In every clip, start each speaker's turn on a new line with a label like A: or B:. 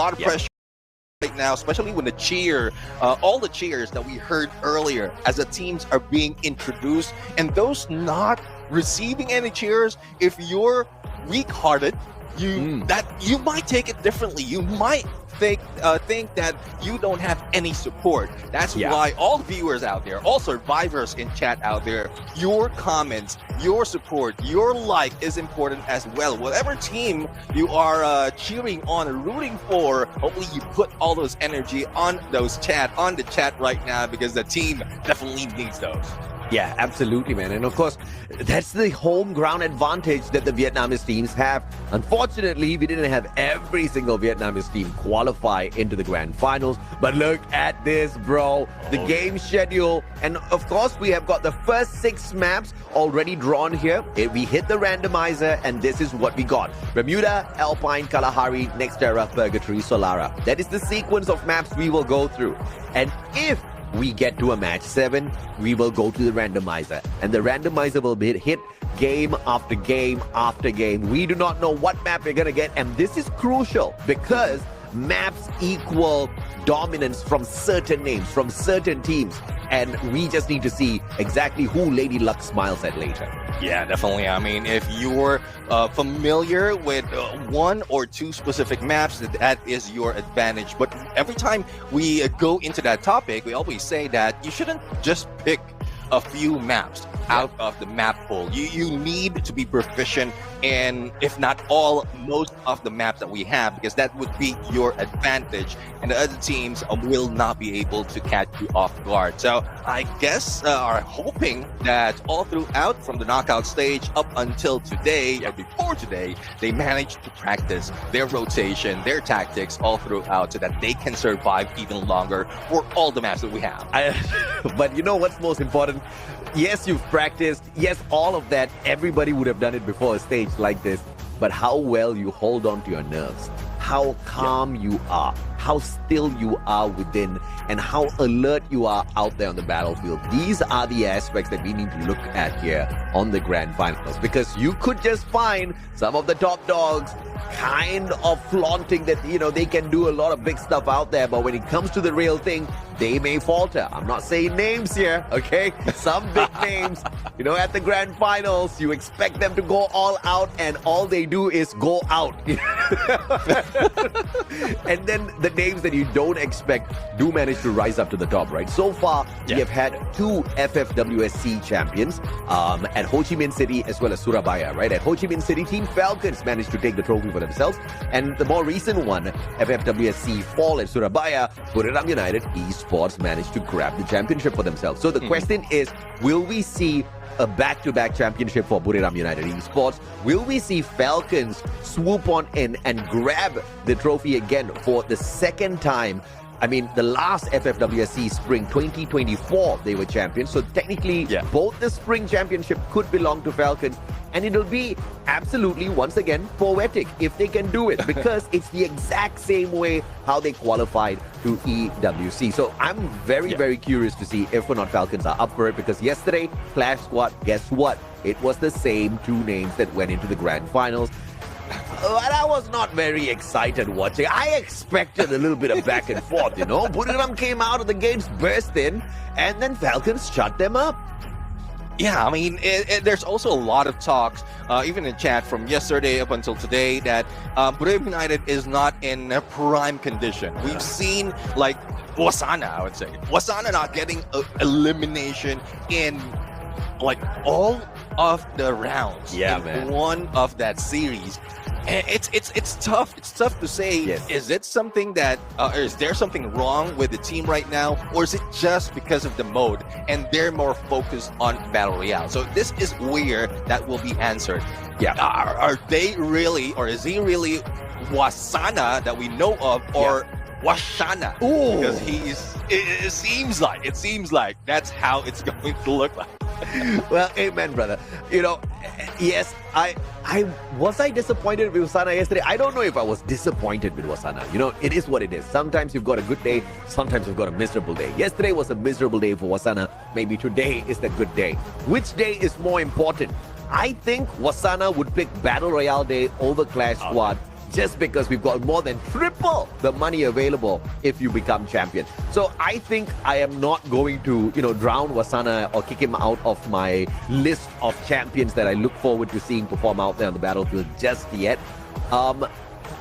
A: lot of
B: Yep.
A: pressure right now, especially when all the cheers that we heard earlier as the teams are being introduced, and those not receiving any cheers, if you're weak-hearted, you might take it differently. You might think that you don't have any support. That's why all the viewers out there, all survivors in chat out there, your comments, your support, your like is important as well. Whatever team you are cheering on or rooting for, hopefully you put all those energy on the chat right now, because the team definitely needs those.
B: Yeah, absolutely, man. And of course, that's the home ground advantage that the Vietnamese teams have. Unfortunately, we didn't have every single Vietnamese team qualify into the grand finals. But look at this, bro. The game schedule. And of course, we have got the first 6 maps already drawn here. We hit the randomizer, and this is what we got. Bermuda, Alpine, Kalahari, Nextera, Purgatory, Solara. That is the sequence of maps we will go through. And if we get to a match 7, we will go to the randomizer, and the randomizer will be hit game after game after game. We do not know what map we're gonna get, and this is crucial because maps equal dominance from certain names, from certain teams, and we just need to see exactly who Lady Luck smiles at later.
A: Yeah, definitely. I mean, if you're familiar with 1 or 2 specific maps, that is your advantage. But every time we go into that topic, we always say that you shouldn't just pick a few maps out of the map pool. You need to be proficient in, if not all, most of the maps that we have, because that would be your advantage, and the other teams will not be able to catch you off guard. So I guess are hoping that all throughout from the knockout stage up until today, or before today, they managed to practice their rotation, their tactics all throughout, so that they can survive even longer for all the maps that we have.
B: But you know what's most important? Yes, you've practiced. Yes, all of that. Everybody would have done it before a stage like this. But how well you hold on to your nerves, how calm you are, how still you are within, and how alert you are out there on the battlefield. These are the aspects that we need to look at here on the grand finals, because you could just find some of the top dogs kind of flaunting that, you know, they can do a lot of big stuff out there, but when it comes to the real thing, they may falter. I'm not saying names here, okay? Some big names, you know, at the grand finals, you expect them to go all out, and all they do is go out. And then the names that you don't expect do manage to rise up to the top, right? So far, we have had 2 FFWSC champions at Ho Chi Minh City as well as Surabaya, right? At Ho Chi Minh City, Team Falcons managed to take the trophy for themselves. And the more recent one, FFWSC Fall at Surabaya, Buriram United Esports managed to grab the championship for themselves. So the question is, will we see a back-to-back championship for Buriram United Esports? Will we see Falcons swoop on in and grab the trophy again for the second time? I mean, the last FFWSC Spring 2024, they were champions. So technically, both the Spring Championship could belong to Falcons. And it'll be absolutely, once again, poetic if they can do it, because it's the exact same way how they qualified to EWC. So I'm very, very curious to see if or not Falcons are up for it, because yesterday, Clash Squad, guess what? It was the same 2 names that went into the grand finals. But I was not very excited watching. I expected a little bit of back and forth, you know. Buriram came out of the gates, burst in, and then Falcons shut them up.
A: Yeah, I mean, there's also a lot of talks, even in chat from yesterday up until today, that Buriram United is not in a prime condition. We've seen, like, Wasana, I would say. Wasana not getting elimination in, like, all of the rounds in one of that series. And it's tough. It's tough to say. Is it something that is there something wrong with the team right now, or is it just because of the mode and they're more focused on battle royale? So this is where that will be answered. Are they really, or is he really Wasana that we know of, or Washana? Because it seems like that's how it's going to look like.
B: Well, amen, brother. You know, yes, I was disappointed with Wasana yesterday. I don't know if I was disappointed with Wasana. You know, it is what it is. Sometimes you've got a good day, sometimes you've got a miserable day. Yesterday was a miserable day for Wasana. Maybe today is the good day. Which day is more important? I think Wasana would pick Battle Royale Day over Clash Squad just because we've got more than triple the money available if you become champion. So I think I am not going to, drown Wasana or kick him out of my list of champions that I look forward to seeing perform out there on the battlefield just yet.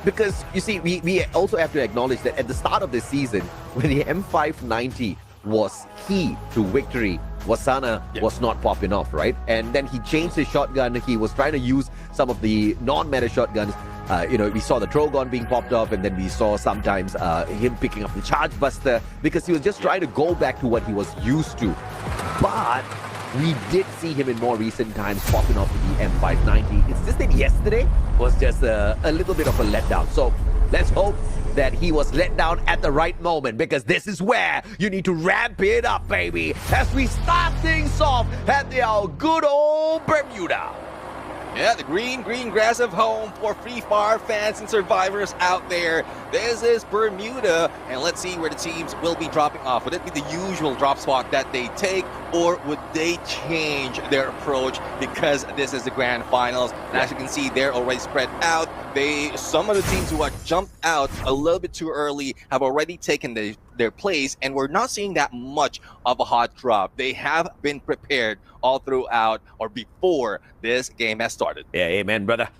B: Because, you see, we also have to acknowledge that at the start of the season, when the M590 was key to victory, Wasana was not popping off, right? And then he changed his shotgun. He was trying to use some of the non-meta shotguns. We saw the Trogon being popped off, and then we saw sometimes him picking up the Charge Buster because he was just trying to go back to what he was used to. But we did see him in more recent times popping off with the M590. It's just that yesterday was just a little bit of a letdown. So let's hope that he was let down at the right moment, because this is where you need to ramp it up, baby, as we start things off at the good old Bermuda.
A: Yeah, the green grass of home for Free Fire fans and survivors out there. This is Bermuda, and let's see where the teams will be dropping off. Would it be the usual drop spot that they take, or would they change their approach because this is the grand finals? And as you can see, they're already spread out. Some of the teams who have jumped out a little bit too early have already taken their place, and we're not seeing that much of a hot drop. They have been prepared all throughout or before this game has started.
B: Yeah, amen, brother.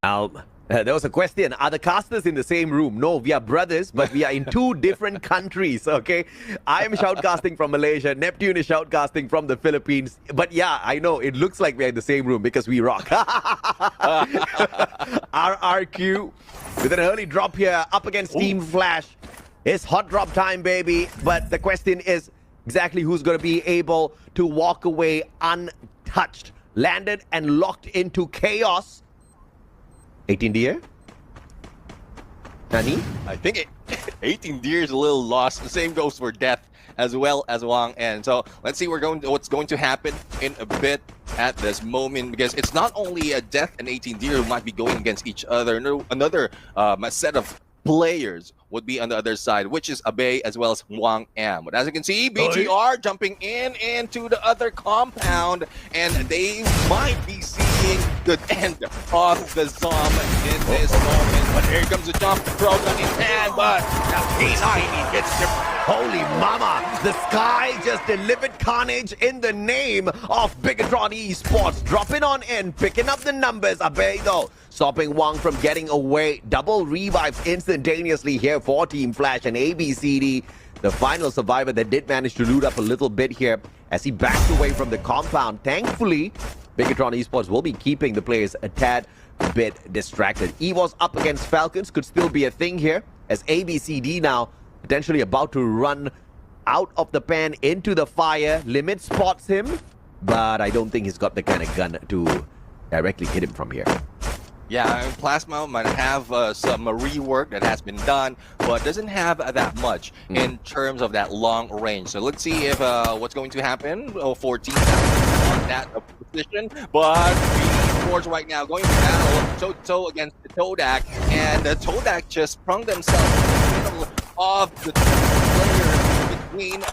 B: Now, there was a question. Are the casters in the same room? No, we are brothers, but we are in two different countries, okay? I am shoutcasting from Malaysia. Neptune is shoutcasting from the Philippines. But yeah, I know, it looks like we're in the same room because we rock. RRQ with an early drop here up against Team Flash. It's hot drop time, baby. But the question is exactly who's going to be able to walk away untouched. Landed and locked into chaos. 18 deer? Nani?
A: I think 18 deer is a little lost. The same goes for Death as well as Wang. And so let's see what's going to happen in a bit at this moment, because it's not only a Death and 18 deer who might be going against each other. Another set of players would be on the other side, which is Abe as well as Wang Am. But as you can see, BTR jumping into the other compound, and they might be seeing the end of the Zom in this moment. But here comes the jump, throw gun in hand, but P90 hits him.
B: Holy mama, the sky just delivered carnage in the name of Bigatron Esports. Dropping on in, picking up the numbers. Abe though, stopping Wang from getting away. Double revives instantaneously here for Team Flash, and ABCD, the final survivor that did manage to loot up a little bit here as he backs away from the compound. Thankfully, Bigatron Esports will be keeping the players a tad bit distracted. EVOS up against Falcons could still be a thing here, as ABCD now potentially about to run out of the pan into the fire. Limit spots him, but I don't think he's got the kind of gun to directly hit him from here.
A: Yeah, Plasma might have some rework that has been done, but doesn't have that much in terms of that long range. So let's see if what's going to happen for Team on that position. But Force right now going to battle toe-to-toe against the Todak, and the Todak just sprung themselves in the middle of the players between the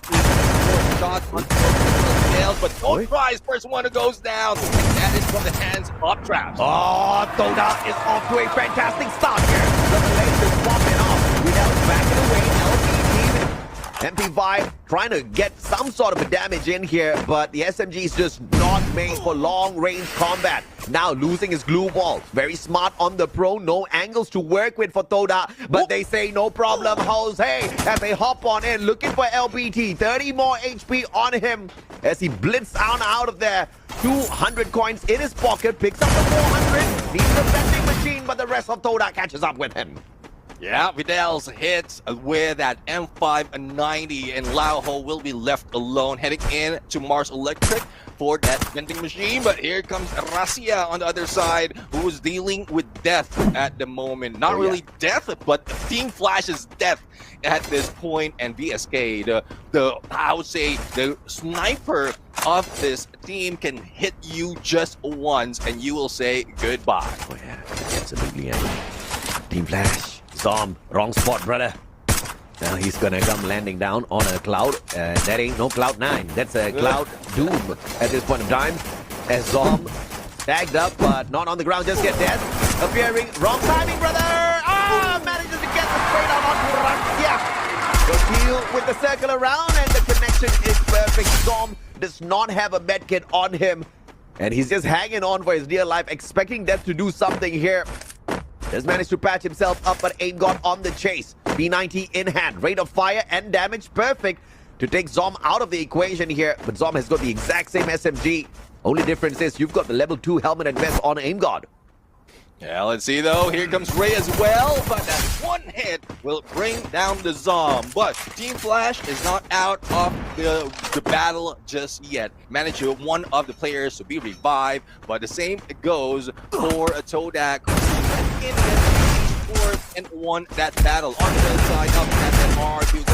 A: shots on the nails, but no prize. First one who goes down, and that is from the hands of Traps.
B: Oh, Todak is off to a fantastic start here. The Malays is popping off without backing away. MP5 trying to get some sort of a damage in here, but the SMG is just not made for long-range combat. Now losing his glue ball. Very smart on the pro. No angles to work with for Toda, but they say no problem, Jose, as they hop on in looking for LBT. 30 more HP on him as he blitzed out of there. 200 coins in his pocket, picks up the 400. Needs the vending machine, but the rest of Toda catches up with him.
A: Yeah, Vidal's hits with that M590, and Lauho will be left alone heading in to Mars Electric for that vending machine. But here comes Rasia on the other side, who is dealing with Death at the moment. Not really Death, but Team Flash's Death at this point. And VSK, I would say the sniper of this team, can hit you just once and you will say goodbye.
B: Oh yeah, absolutely. Team Flash. Zom, wrong spot, brother. Now he's gonna come landing down on a cloud. That ain't no Cloud 9. That's a Cloud Doom at this point in time. As Zom tagged up, but not on the ground just yet. Death appearing. Wrong timing, brother. Ah, manages to get the straight out onto Rancia. The deal with the circle around and the connection is perfect. Zom does not have a medkit on him. And he's just hanging on for his dear life, expecting Death to do something here. Has managed to patch himself up, but ain't got on the chase. P90 in hand. Rate of fire and damage perfect to take Zom out of the equation here. But Zom has got the exact same SMG. Only difference is you've got the level 2 helmet and vest on aim guard.
A: Yeah, let's see though. Here comes Ray as well, but that one hit will bring down the Zom. But Team Flash is not out of the battle just yet. Managed to one of the players to be revived, but the same goes for a Todak in fourth and won that battle. On the other side of SMR, to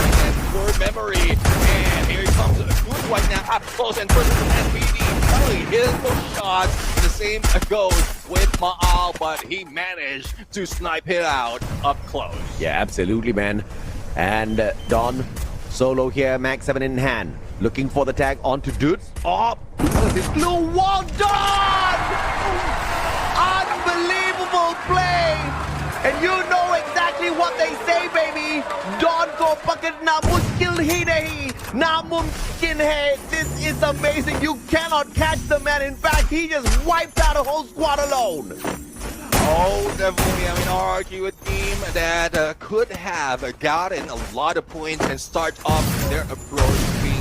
A: for memory. And here he comes good right now, up close and personal from NPD. Finally, his shot. The same goes with Maal, but he managed to snipe him out up close.
B: Yeah, absolutely, man. And Don solo here, Max 7 in hand. Looking for the tag onto Dudes. Oh, this blue wall. Don! Unbelievable play! And you know exactly what they say, baby. Don ko pakad na muskil hi nahi, na mumkin hai. This is amazing. You cannot catch the man. In fact, he just wiped out a whole squad alone.
A: Oh, definitely. I mean, RRQ, a team that could have gotten a lot of points and start off their approach being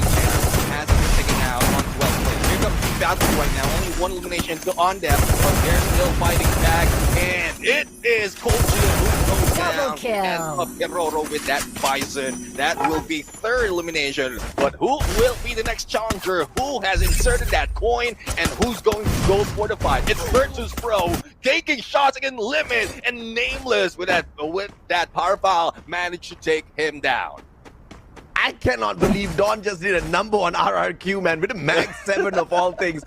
A: has been taken out on 12 plays. Here comes the battle right now. Only one elimination on them, but they're still fighting back. And it is Cold who goes down and up Guerrero with that Bison. That will be third elimination. But who will be the next challenger? Who has inserted that coin? And who's going to go for the fight? It's Virtus Pro taking shots against Limit, and Nameless with that power foul managed to take him down.
B: I cannot believe Don just did a number on RRQ, man, with a max 7 of all things.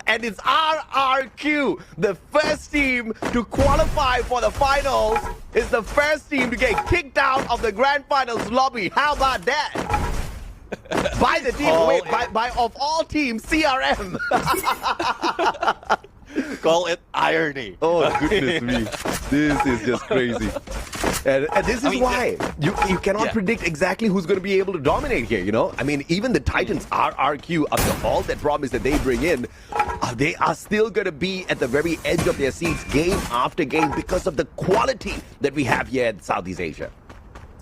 B: And it's RRQ, the first team to qualify for the finals, is the first team to get kicked out of the grand finals lobby. How about that? By the team, by of all teams, CRM.
A: Call it irony.
B: Oh, goodness me. This is just crazy. And this is why you cannot predict exactly who's going to be able to dominate here, you know? I mean, even the Titans RRQ, after all that promise that they bring in, they are still going to be at the very edge of their seats game after game because of the quality that we have here in Southeast Asia.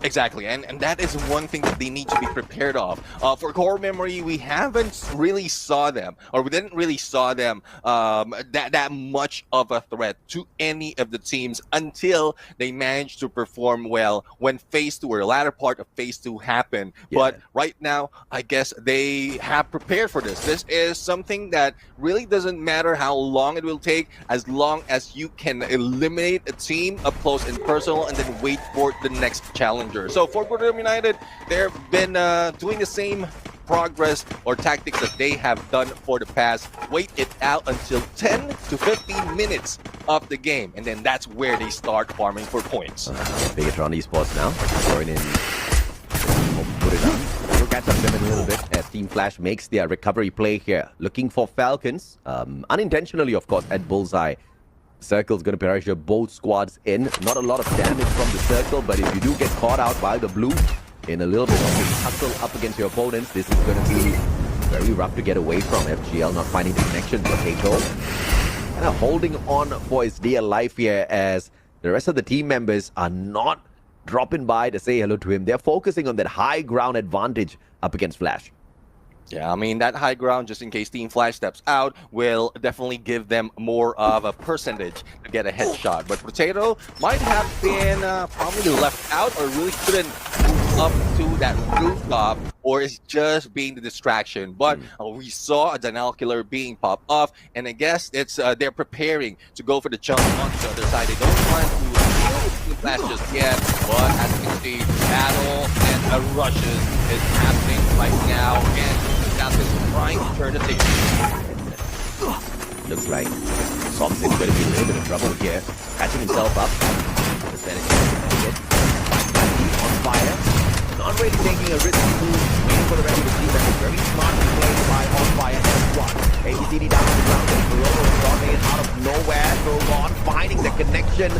A: Exactly, and that is one thing that they need to be prepared of. For core memory, we haven't really saw them, or we didn't really saw them that much of a threat to any of the teams until they managed to perform well when Phase 2 or the latter part of Phase 2 happened. Yeah. But right now, I guess they have prepared for this. This is something that really doesn't matter how long it will take, as long as you can eliminate a team up close and personal and then wait for the next challenge. So for Gurugram United, they've been doing the same progress or tactics that they have done for the past. Wait it out until 10 to 15 minutes of the game, and then that's where they start farming for points.
B: Bigatron Esports now, throwing in, put it on. We'll catch up them in a little bit as Team Flash makes their recovery play here. Looking for Falcons, unintentionally of course, at Bullseye. Circle's going to pressure both squads in. Not a lot of damage from the circle, but if you do get caught out by the blue in a little bit of a tussle up against your opponents, this is going to be very rough to get away from. FGL not finding the connection. Potato kind of holding on for his dear life here as the rest of the team members are not dropping by to say hello to him. They're focusing on that high ground advantage up against Flash.
A: Yeah, I mean, that high ground, just in case Team Flash steps out, will definitely give them more of a percentage to get a headshot. But Potato might have been probably left out or really couldn't move up to that rooftop, or is just being the distraction. But we saw a Dynal Killer being popped off, and I guess it's they're preparing to go for the jump on the other side. They don't want to deal with Team Flash just yet, but as you can see, battle and rushes is happening right now, and is trying to turn the table.
B: Looks like Something's going to be a little bit of trouble here. Catching himself up. He's on fire. Not really taking a risky move. Waiting for the rest of the team. That was very smartly played by On Fire and Squad. ABCD down to the ground. And Barolo is dropping it out of nowhere. Throw on. connection.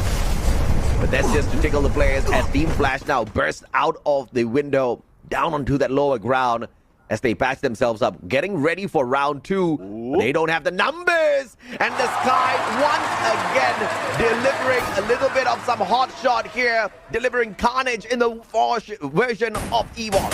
B: But that's just to tickle the players as Team Flash now bursts out of the window down onto that lower ground as they patch themselves up, getting ready for round 2. But they don't have the numbers. And the Sky once again delivering a little bit of some hot shot here, delivering carnage in the version of Evox.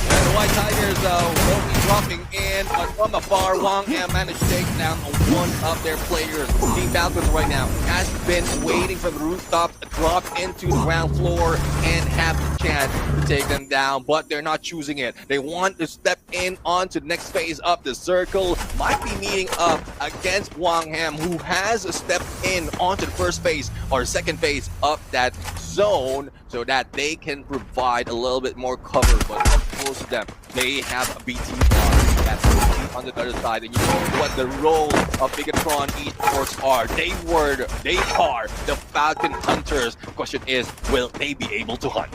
A: And the White Tigers will be dropping in, but from afar, Wang Ham managed to take down one of their players. Team Falcons right now has been waiting for the rooftops to drop into the ground floor and have the chance to take them down, but they're not choosing it. They want to step in onto the next phase of the circle. Might be meeting up against Wang Ham, who has stepped in onto the first phase or second phase of that zone so that they can provide a little bit more cover. But of course, them, they have a BT bar that's on the other side, and you know what the role of Bigatron esports are. They are the Falcon Hunters. Question is, will they be able to hunt?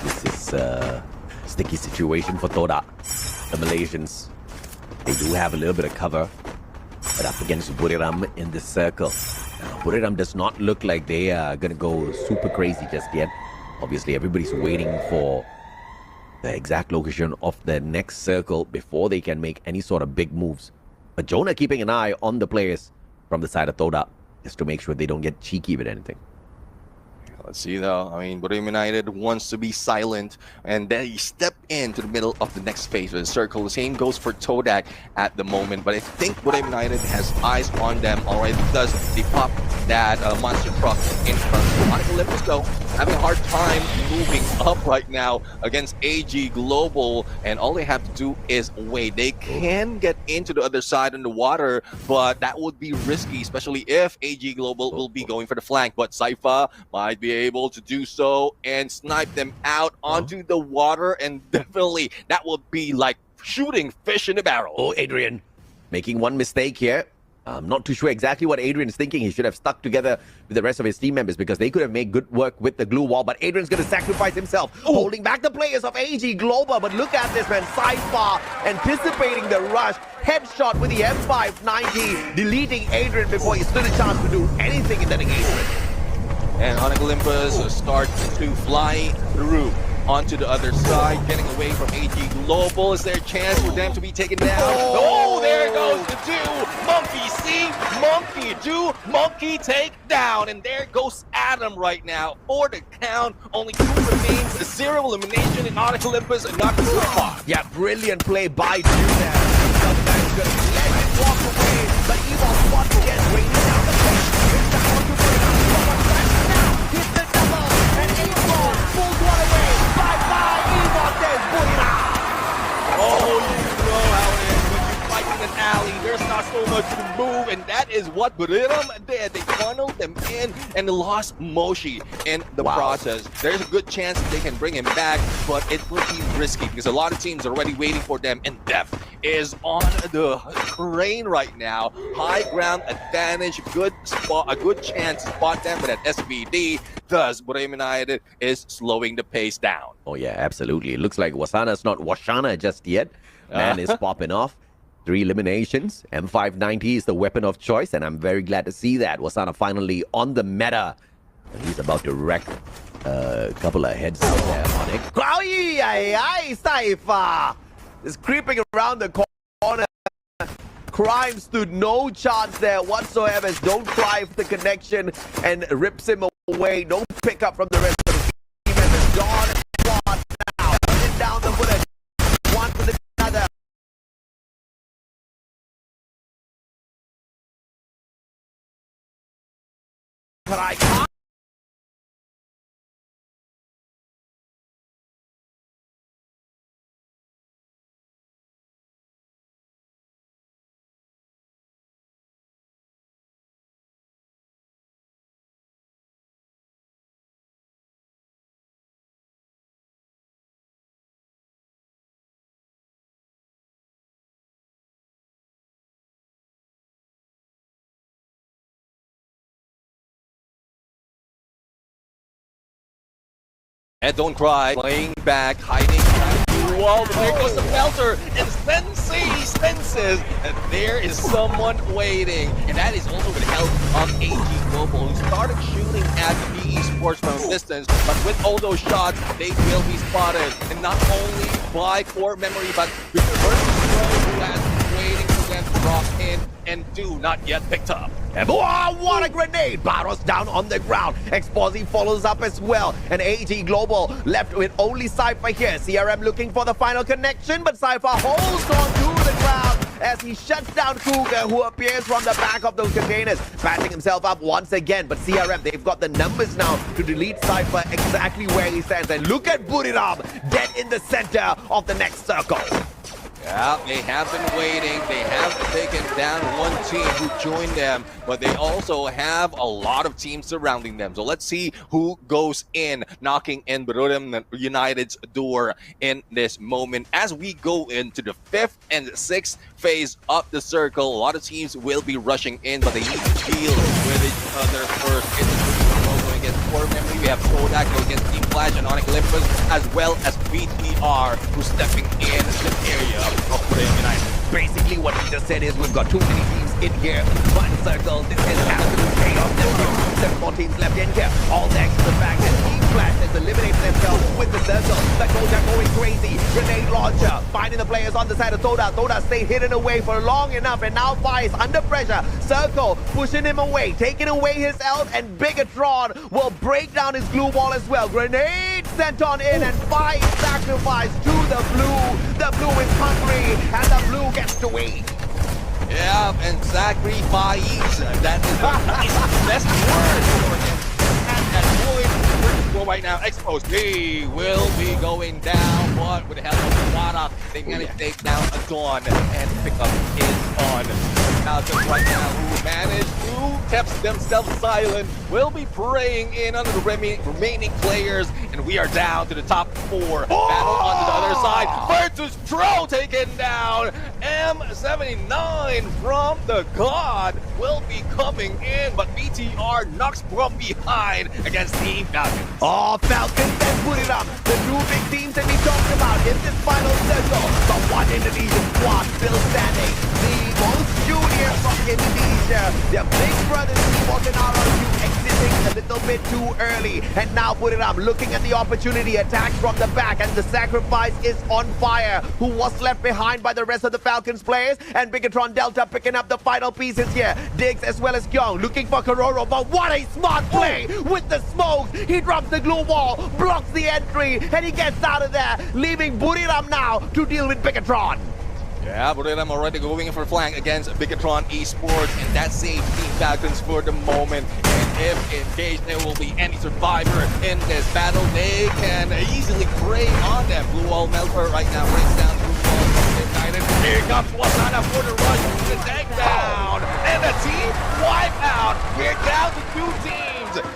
B: This is a sticky situation for Toda. The Malaysians, they do have a little bit of cover, but up against Buriram in this circle. Buriram does not look like they are going to go super crazy just yet. Obviously, everybody's waiting for the exact location of the next circle before they can make any sort of big moves. But Jonah keeping an eye on the players from the side of Toda just to make sure they don't get cheeky with anything.
A: Let's see though. I mean, Buriram United wants to be silent, and they step into the middle of the next phase of the circle. The same goes for Todak at the moment, but I think Buriram United has eyes on them already because they popped that monster truck in front. Monica Olympus though having a hard time moving up right now against AG Global, and all they have to do is wait. They can get into the other side in the water, but that would be risky, especially if AG Global will be going for the flank. But Saifa might be able to do so and snipe them out onto the water, and definitely that would be like shooting fish in a barrel.
B: Oh, Adrian, making one mistake here. I'm not too sure exactly what Adrian's thinking. He should have stuck together with the rest of his team members because they could have made good work with the glue wall. But Adrian's going to sacrifice himself, holding back the players of AG Global. But look at this, man. Saifa anticipating the rush. Headshot with the M590, deleting Adrian before he stood a chance to do anything in that engagement.
A: And Onyx Olympus starts to fly through onto the other side, getting away from AG Global. Is there a chance for them to be taken down? Oh, there goes the 2. Monkey see, Monkey do, Monkey take down. And there goes Adam right now for the count. Only 2 remains, 0 elimination in Onyx Olympus, and not a good spot.
B: Yeah, brilliant play by Jude there. Sometimes gonna let it walk away, but Evox once again raining down the pace. It's down to Buriram. Hit the double, and Evox pulls one away. Bye-bye, Evox says Buriram.
A: Oh, you know how it is when you fight in an alley. There's not so much to move, and that is what Buriram did. They funneled them in and lost Moshi in the process. There's a good chance that they can bring him back, but it will be risky because a lot of teams are already waiting for them, and Def is on the crane right now. High ground advantage, good spot, a good chance to spot them, but at SVD, thus Buriram United is slowing the pace down.
B: Oh yeah, absolutely. It looks like Wasana's not Washana just yet. Man is popping off. 3 eliminations. M590 is the weapon of choice, and I'm very glad to see that. Wasana finally on the meta. And he's about to wreck a couple of heads out there on it. Saifa is creeping around the corner. Crime stood no chance there whatsoever. Don't cry for the connection and rips him away. No pickup from the rest of the team. And the Dawn squad now running down the bullet. One to the other. But I can't.
A: And don't cry, playing back, hiding Wall, but there goes the Melter, and Sensei senses that there is someone waiting. And that is also with the help of AG Global, who started shooting at the esports from a distance, but with all those shots, they will be spotted. And not only by core memory, but with the who has been waiting for them to drop in and do not yet picked up.
B: And what a grenade! Barros down on the ground. Exposy follows up as well. And AG Global left with only Cypher here. CRM looking for the final connection, but Cypher holds on to the ground as he shuts down Cougar, who appears from the back of those containers, patching himself up once again. But CRM, they've got the numbers now to delete Cypher exactly where he stands. And look at Buriram, dead in the center of the next circle.
A: Yeah, they have been waiting. They have taken down one team who joined them, but they also have a lot of teams surrounding them. So let's see who goes in, knocking in Buriram United's door in this moment. As we go into the 5th and 6th phase of the circle, a lot of teams will be rushing in, but they need to deal with each other first. Going against Core Memory, we have Kodak going against Team Flash and Onyx Olympus, as well as BTR, who's stepping in the area of Buriram United.
B: Basically, what he just said is we've got too many teams in here. One circle, this is absolute chaos. There's 7 more teams left in here. All thanks to the fact that Team Flash has eliminated themselves with the circle. The Kodak going crazy. Grenade launcher, finding the players on the side of Toda. Toda stayed hidden away for long enough, and now Fire is under pressure. Circle pushing him away, taking away his health, and Bigatron will break down his glue wall as well. Grenade sent on in, and Fire sacrificed to the blue. The blue is hungry, and the blue gets to eat.
A: Yeah, and sacrifice. That is the best word for him. And that point, go right now, exposed. He will be going down, but with the help of Wada, they managed to take down a Dawn and pick up his on. Now, just right now, who managed to keep themselves silent, will be praying in under the remaining players, and we are down to the top 4. Battle on the other side. Versus Tro taken down. M79 from the God will be coming in, but BTR knocks from behind against Team Falcons.
B: Oh, Falcons and Buriram, the 2 big teams that we talked about in this final circle. The one Indonesian squad still standing. The most junior from Indonesia. Their big brother team was in RRQ, exiting a little bit too early. And now Buriram looking at the opportunity, attacks from the back, and the sacrifice is on Fire, who was left behind by the rest of the Falcons players. And Bigatron Delta picking up the final pieces here. Diggs as well as Kyung looking for Kororo, but what a smart play with the smokes. He drops the glue wall, blocks the entry, and he gets out of there, leaving Buriram now to deal with Bigatron.
A: Yeah, Buriram already going for flank against Bigatron Esports, and that saves Team Falcons for the moment. And if in case there will be any survivor in this battle, they can easily prey on them. Blue Wall Melter right now breaks down Blue Wall United. Here comes Wasana for the rush to the takedown, and the team wipe out. We're down to 2 teams.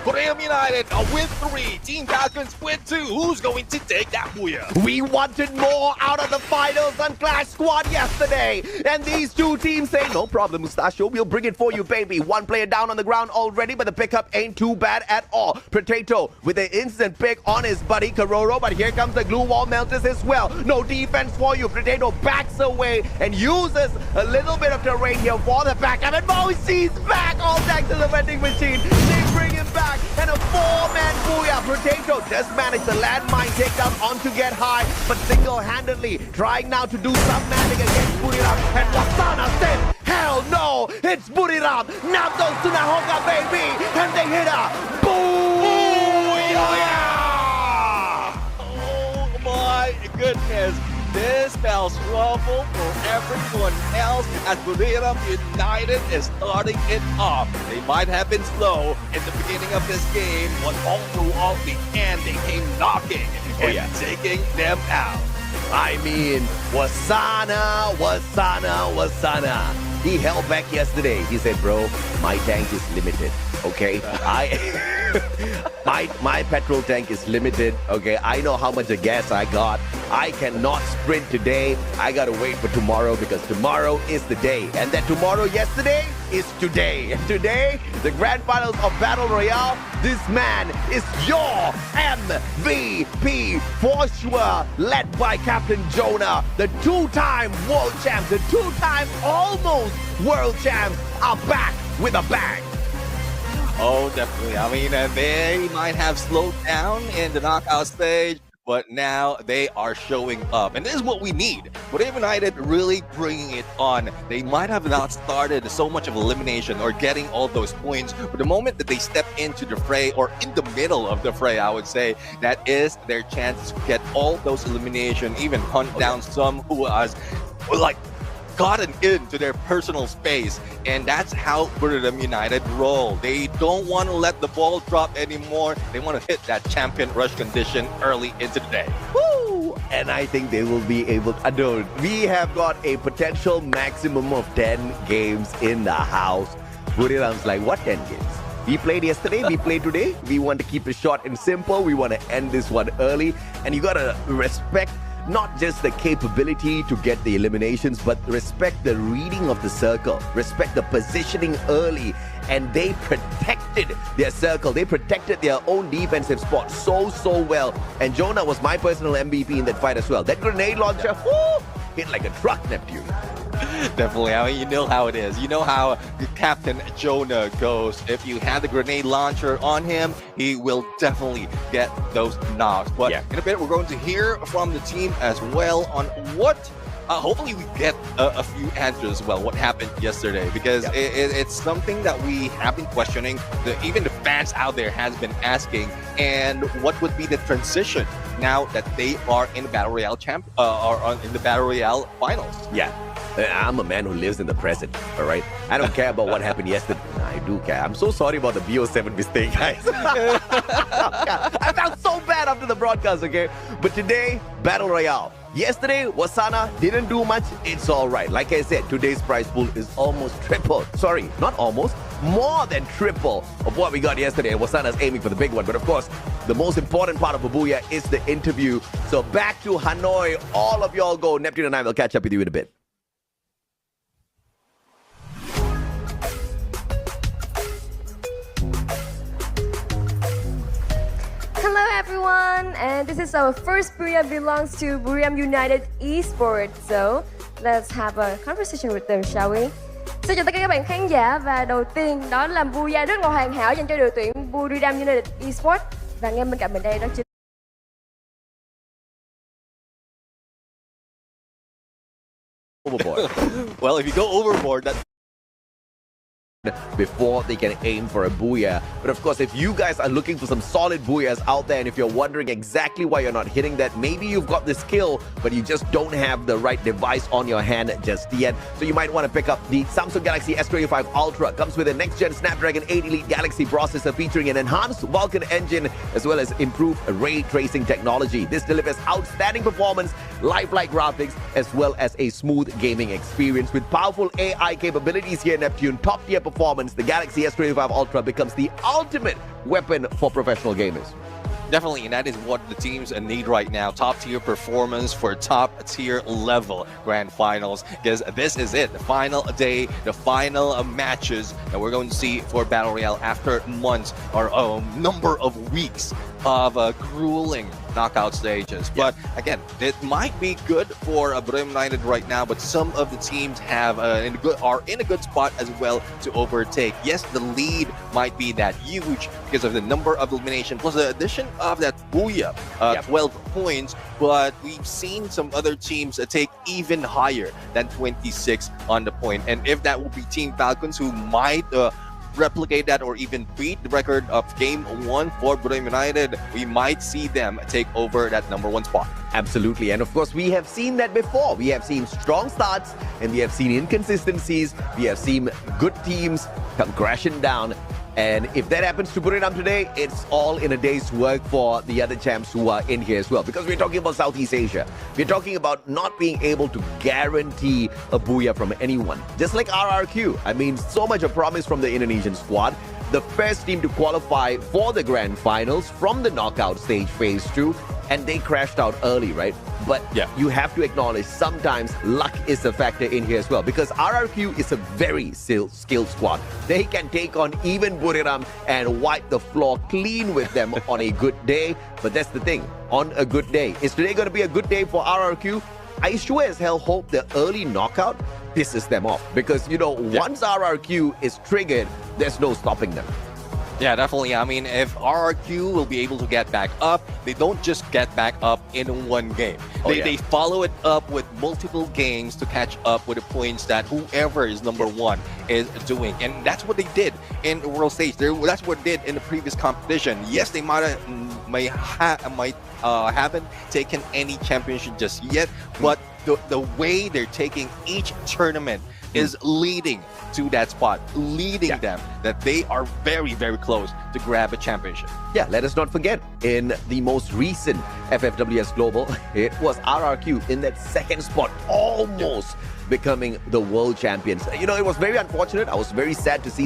A: Buriram United with 3, Team Falcons with 2. Who's going to take that booyah?
B: We wanted more out of the finals on Clash Squad yesterday, and these 2 teams say, no problem, Mustachio, we'll bring it for you, baby. 1 player down on the ground already, but the pickup ain't too bad at all. Potato with an instant pick on his buddy Kororo, but here comes the glue wall melters as well. No defense for you. Potato backs away and uses a little bit of terrain here for the backup, and Moise's back, all thanks to the vending machine. They bring him back, and a 4-man booyah. Potato does manage the landmine takedown onto Get High, but single-handedly trying now to do some magic against Buriram, and Wasana said, hell no, it's Buriram. Now goes to Nahoka, baby, and they hit her. Booyah!
A: Oh my goodness. This spells trouble for everyone else as Buriram United is starting it off. They might have been slow in the beginning of this game, but all throughout the end, they came knocking and taking them out.
B: I mean, Wasana. He held back yesterday. He said, bro, my tank is limited, okay? My petrol tank is limited. Okay, I know how much of gas I got. I cannot sprint today. I gotta wait for tomorrow because tomorrow is the day. And then tomorrow, yesterday, is today. And today, the grand finals of Battle Royale, this man is your MVP for sure, led by Captain Jonah. The two-time world champs, the two-time almost world champs are back with a bang.
A: Oh, definitely. I mean, they might have slowed down in the knockout stage, but now they are showing up. And this is what we need. Brave United really bringing it on. They might have not started so much of elimination or getting all those points, but the moment that they step into the fray, or in the middle of the fray, I would say, that is their chance to get all those elimination, even hunt down some who was like gotten into their personal space, and that's how Brave United roll. They don't want to let the ball drop anymore. They want to hit that champion rush condition early into the day.
B: Woo! And I think they will be able to. Dude, we have got a potential maximum of 10 games in the house. Buriram's like, what 10 games? We played yesterday, we played today. We want to keep it short and simple. We want to end this one early. And you got to respect not just the capability to get the eliminations, but respect the reading of the circle, respect the positioning early, and they protected their circle. They protected their own defensive spot so well. And Jonah was my personal MVP in that fight as well. That grenade launcher, whoo, hit like a truck, Neptune.
A: Definitely. I mean, you know how it is. You know how Captain Jonah goes. If you have the grenade launcher on him, he will definitely get those knocks. But in a bit, we're going to hear from the team as well on what hopefully we get a few answers as well, what happened yesterday, because it's something that we have been questioning, even the fans out there has been asking, and what would be the transition now that they are in the Battle Royale or in the Battle Royale finals.
B: I'm a man who lives in the present, all right? I don't care about what happened yesterday. I do care. I'm so sorry about the BO7 mistake, guys. I felt so bad after the broadcast, okay? But today, Battle Royale. Yesterday, Wasana didn't do much. It's all right. Like I said, today's prize pool is almost triple. Sorry, not almost. More than triple of what we got yesterday. Wasana's aiming for the big one. But of course, the most important part of Babuya is the interview. So back to Hanoi. All of y'all go. Neptune and I will catch up with you in a bit.
C: Hello everyone, and this is our first Buriram belongs to Buriram United Esports. So let's have a conversation with them, shall we? Xin chào tất cả các bạn khán giả, và đầu tiên đó là Booyah rất là hoàn hảo dành cho đội tuyển Buriram United Esports. Và ngay bên cạnh mình đây đó chính
B: overboard.
A: Well, if you go overboard, that
B: before they can aim for a booyah. But of course, if you guys are looking for some solid booyahs out there, and if you're wondering exactly why you're not hitting that, maybe you've got the skill, but you just don't have the right device on your hand just yet. So you might want to pick up the Samsung Galaxy S25 Ultra. Comes with a next-gen Snapdragon 8 Elite Galaxy processor featuring an enhanced Vulkan engine as well as improved ray tracing technology. This delivers outstanding performance, lifelike graphics, as well as a smooth gaming experience. With powerful AI capabilities here, Neptune, top-tier performance, the Galaxy S25 Ultra becomes the ultimate weapon for professional gamers.
A: Definitely, and that is what the teams need right now. Top-tier performance for top-tier level grand finals, because this is it. The final day, the final matches that we're going to see for Battle Royale after months or a number of weeks of grueling knockout stages. But again, it might be good for Brave United right now, but some of the teams have are in a good spot as well to overtake. Yes, the lead might be that huge because of the number of elimination plus the addition of that Booyah, 12 points, but we've seen some other teams take even higher than 26 on the point. And if that will be Team Falcons, who might replicate that or even beat the record of Game 1 for Brave United, we might see them take over that #1 spot.
B: Absolutely. And of course, we have seen that before. We have seen strong starts and we have seen inconsistencies. We have seen good teams come crashing down. And if that happens to Buriram today, it's all in a day's work for the other champs who are in here as well. Because we're talking about Southeast Asia. We're talking about not being able to guarantee a booyah from anyone. Just like RRQ. I mean, so much of promise from the Indonesian squad. the first team to qualify for the grand finals from the knockout stage phase 2, and they crashed out early, right? But you have to acknowledge sometimes luck is a factor in here as well, because RRQ is a very skilled squad. They can take on even Buriram and wipe the floor clean with them on a good day. But that's the thing, on a good day. Is today going to be a good day for RRQ? I sure as hell hope the early knockout pisses them off, because, once RRQ is triggered, there's no stopping them.
A: Yeah, definitely. I mean, if RRQ will be able to get back up, they don't just get back up in one game. They follow it up with multiple games to catch up with the points that whoever is number one is doing. And that's what they did in the world stage. That's what they did in the previous competition. Yes, they might haven't taken any championship just yet, but the way they're taking each tournament is leading to that spot, leading them that they are very, very close to grab a championship.
B: Yeah, let us not forget, in the most recent FFWS Global, it was RRQ in that second spot, almost becoming the world champions. It was very unfortunate. I was very sad to see that